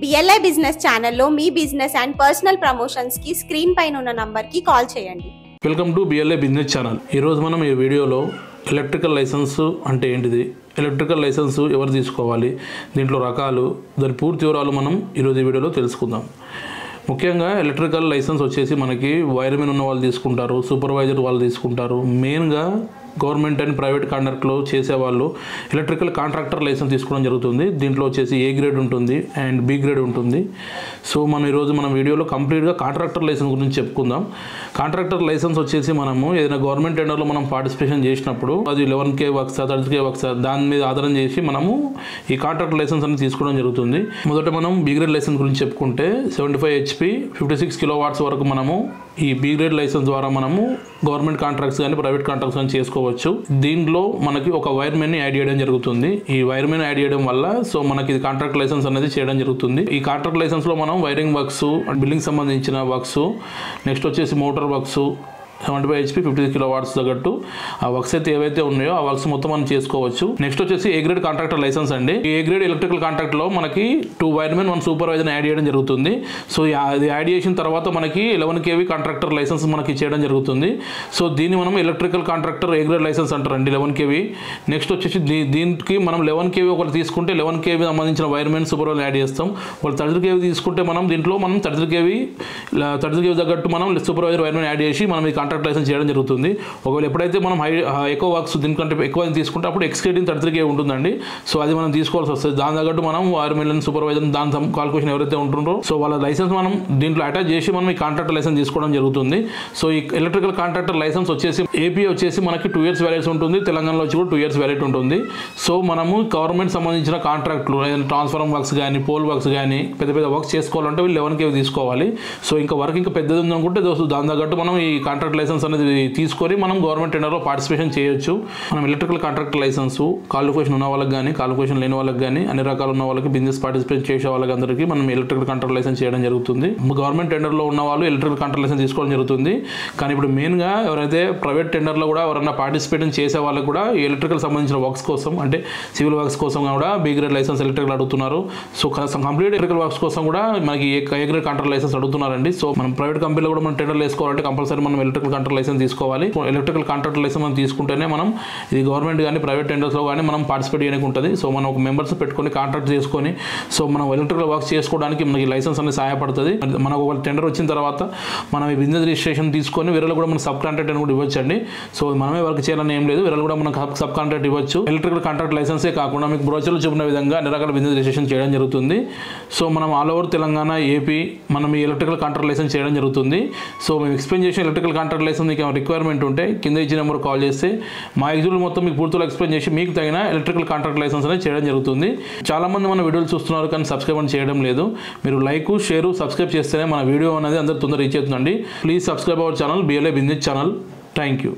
BLA business ఛానల్లో మీ business and personal promotions కి screen పైన ఉన్న నంబర్ కి కాల్ చేయండి. Welcome to BLA business channel. ఈరోజు మనం ఈ వీడియోలో ఎలక్ట్రికల్ లైసెన్స్ అంటే ఏంటిది, ఎలక్ట్రికల్ లైసెన్స్ ఎవరు తీసుకోవాలి, దీంట్లో రకాలు, దాని పూర్తి వివరాలు మనం ఈరోజు ఈ వీడియోలో తెలుసుకుందాం. ముఖ్యంగా ఎలక్ట్రికల్ లైసెన్స్ వచ్చేసి మనకి వైర్మెన్ ఉన్న వాళ్ళు తీసుకుంటారు, సూపర్వైజర్ వాళ్ళు తీసుకుంటారు. మెయిన్గా గవర్నమెంట్ అండ్ ప్రైవేట్ కాంట్రాక్ట్లో చేసేవాళ్ళు ఎలక్ట్రికల్ కాంట్రాక్టర్ లైసెన్స్ తీసుకోవడం జరుగుతుంది. దీంట్లో వచ్చేసి A గ్రేడ్ ఉంటుంది అండ్ B గ్రేడ్ ఉంటుంది. సో మనం ఈరోజు మన వీడియోలో కంప్లీట్గా కాంట్రాక్టర్ లైసెన్స్ గురించి చెప్పుకుందాం. కాంట్రాక్టర్ లైసెన్స్ వచ్చేసి మనము ఏదైనా గవర్నమెంట్ టెండర్లో మనం పార్టిసిపేషన్ చేసినప్పుడు అది 11K వర్క్స్ 30K వర్క్స్ దాని మీద ఆధారం చేసి మనము ఈ కాంట్రాక్టర్ లైసెన్స్ అనేది తీసుకోవడం జరుగుతుంది. మొదట మనం B గ్రేడ్ లైసెన్స్ గురించి చెప్పుకుంటే 75 HP 56 kW వరకు మనము ఈ B గ్రేడ్ లైసెన్స్ ద్వారా మనము గవర్నమెంట్ కాంట్రాక్ట్స్ కానీ ప్రైవేట్ కాంట్రాక్ట్స్ కానీ చేసుకోవచ్చు. దీంట్లో మనకి ఒక వైర్మెన్ యాడ్ చేయడం జరుగుతుంది. ఈ వైర్మెన్ యాడ్ చేయడం వల్ల సో మనకి కాంట్రాక్ట్ లైసెన్స్ అనేది చేయడం జరుగుతుంది. ఈ కాంట్రాక్ట్ లైసెన్స్ లో మనం వైరింగ్ వర్క్స్, బిల్డింగ్ సంబంధించిన వర్క్స్, నెక్స్ట్ వచ్చేసి మోటార్ వర్క్స్ 75 HP 56 kW తగ్గట్టు ఆ వర్క్స్ అయితే ఏవైతే ఉన్నాయో ఆ వర్క్స్ మొత్తం మనం చేసుకోవచ్చు. నెక్స్ట్ వచ్చేసి A గ్రేడ్ కాంట్రాక్టర్ లైసెన్స్ అండి. ఈ A గ్రేడ్ ఎలక్ట్రికల్ కాంట్రాక్ట్ లో మనకి 2 వైర్మెన్ 1 సూపర్వైజర్ యాడ్ చేయడం జరుగుతుంది. సో అది యాడ్ చేసిన తర్వాత మనకి 11 kV కాంట్రాక్టర్ లైసెన్స్ మనకి చేయడం జరుగుతుంది. సో దీన్ని మనం electrical contractor A grade licence అంటారండి, 11 kV. నెక్స్ట్ వచ్చేసి దీనికి మనం 11 kV ఒకటి తీసుకుంటే 11 kV సంబంధించిన వైర్మెన్ సూపర్వైజర్ యాడ్ చేస్తాం. వాళ్ళు 30 kV తీసుకుంటే మనం దీంట్లో 30 kV తగ్గట్టు మనం సూపర్వైజర్ వైర్మెన్ యాడ్ చేసి మనం ఈ కాంట్రాక్ట్ లైసెన్స్ చేయడం జరుగుతుంది. ఒకవేళ ఎప్పుడైతే మనం ఎక్కువ వర్క్స్ దీనికంటే ఎక్కువ తీసుకుంటే అప్పుడు ఎక్స్కేటింగ్ 33 kV ఉంటుందండి. సో అది మనం తీసుకోవాల్సి వస్తుంది. దాని తగ్గట్టు మనం వైర్మెన్ సూపర్వైజర్ దాని కాల్కులేషన్ ఎవరైతే ఉంటుందో సో వాళ్ళ లైసెన్స్ మనం దీంట్లో అటాచ్ చేసి మనం ఈ కాంట్రాక్టర్ లైసెన్స్ తీసుకోవడం జరుగుతుంది. సో ఈ ఎలక్ట్రికల్ కాంట్రాక్టర్ లైసెన్స్ వచ్చేసి ఏపీ వచ్చేసి మనకి 2 years వ్యాలిడిటీ ఉంటుంది, తెలంగాణలో వచ్చి కూడా 2 years వ్యాలిడిటీ ఉంటుంది. సో మనము గవర్నమెంట్ సంబంధించిన కాంట్రాక్ట్లు ట్రాన్స్ఫార్మర్ వర్క్స్ కానీ పోల్ వర్క్స్ కానీ పెద్ద వర్క్స్ చేసుకోవాలంటే వీళ్ళు 11 kV తీసుకోవాలి. సో ఇంకా వర్క్ ఇంకా పెద్దది ఉందనుకుంటే దాని తగ్గట్టు మనం ఈ కాంట్రాక్ట్ లైసెన్స్ అనేది తీసుకొని మనం గవర్నమెంట్ టెండర్లో పార్టిసిపేషన్ చేయొచ్చు. మనం ఎలక్ట్రికల్ కాంట్రాక్టర్ లైసెన్స్ క్వాలిఫికేషన్ ఉన్న వాళ్ళకి కానీ క్వాలిఫికేషన్ లేని వాళ్ళకి కానీ అన్ని రకాల ఉన్న వాళ్ళకి బిజినెస్ పార్టిసిపేట్ చేసే వాళ్ళకి అందరికీ మనం ఎలక్ట్రికల్ కాంట్రాక్టర్ లైసెన్స్ చేయడం జరుగుతుంది. గవర్నమెంట్ టెండర్లో ఉన్న వాళ్ళు ఎలక్ట్రికల్ కాంట్రాక్టర్ లైసెన్స్ తీసుకోవడం జరుగుతుంది. కానీ ఇప్పుడు మెయిన్గా ఎవరైతే ప్రైవేట్ టెండర్లో కూడా ఎవరైనా పార్టిసిపేట్ చేసే వాళ్ళకి కూడా ఎలక్ట్రికల్ సంబంధించిన వర్క్స్ కోసం అంటే సివిల్ వర్క్స్ కోసం కూడా B గ్రేడ్ లైసెన్స్ ఎలక్ట్రికల్ అడుగుతున్నారు. సో కంప్లీట్ ఎలక్ట్రికల్ వర్క్స్ కోసం కూడా మనకి A గ్రేడ్ కాంట్రాక్టర్ లైసెన్స్ అడుగుతున్నారండి. సో మనం ప్రైవేట్ కంపెనీలో కూడా మనం టెండర్లు వేసుకోవాలంటే కంపల్సరీ మనం ఎలక్ట్రికల్ కాంట్రాక్టర్ లైసెన్స్ తీసుకోవాలి. ఎలక్ట్రికల్ కాంట్రాక్టర్ లైసెన్స్ మనం తీసుకుంటేనే మనం ఇది గవర్నమెంట్ కానీ ప్రైవేట్ టెండర్స్లో కానీ మనం పార్టిసిపేట్ చేయడానికి ఉంటుంది. సో మనం ఒక మెంబర్స్ పెట్టుకొని కాంట్రాక్ట్ చేసుకొని సో మనం ఎలక్ట్రికల్ వర్క్స్ చేసుకోవడానికి మనకి లైసెన్స్ అనేది సహాయపడుతుంది. మనకు ఒక టెండర్ వచ్చిన తర్వాత మనం ఈ బిజినెస్ రిజిస్ట్రేషన్ తీసుకొని వేరే కూడా మనం సబ్ కాంట్రాక్ట్ అని కూడా ఇవ్వచ్చండి. సో మనమే వర్క్ చేయాలని ఏం లేదు, వేరే కూడా మనం సబ్ కాంట్రాక్ట్ ఇవ్వచ్చు. ఎలక్ట్రికల్ కాంట్రాక్ట్ లైసెన్సే కాకుండా మీకు బ్రోచర్లు చెప్పిన విధంగా అన్ని రకాల బిజినెస్ రిజిస్ట్రేషన్ చేయడం జరుగుతుంది. సో మనం ఆల్ ఓవర్ తెలంగాణ, ఏపీ మనం ఈ ఎలక్ట్రికల్ కాంట్రాక్ట్ లైసెన్స్ చేయడం జరుగుతుంది. సో మేము ఎక్స్ప్లెయిన్ చేసిన ఎలక్ట్రికల్ కాంట్రాక్ట్ లైసెన్స్ మీకు రిక్వైర్మెంట్ ఉంటే కింద ఇచ్చిన నెంబర్ కాల్ చేస్తే మా ఎగ్జిక్యూటివ్ మొత్తం మీకు పూర్తిగా ఎక్స్ప్లెయిన్ చేసి మీకు తగిన ఎలక్ట్రికల్ కాంట్రాక్ట్ లైసెన్స్ అనేది చేయడం జరుగుతుంది. చాలా మంది మన వీడియోలు చూస్తున్నారు కానీ సబ్స్క్రైబ్ చేయడం లేదు. మీరు లైక్, షేర్, సబ్స్క్రైబ్ చేస్తేనే మన వీడియో అనేది అందరూ తొందరగా రీచ్ అవుతుందండి. Please subscribe our channel BLA business channel. Thank you.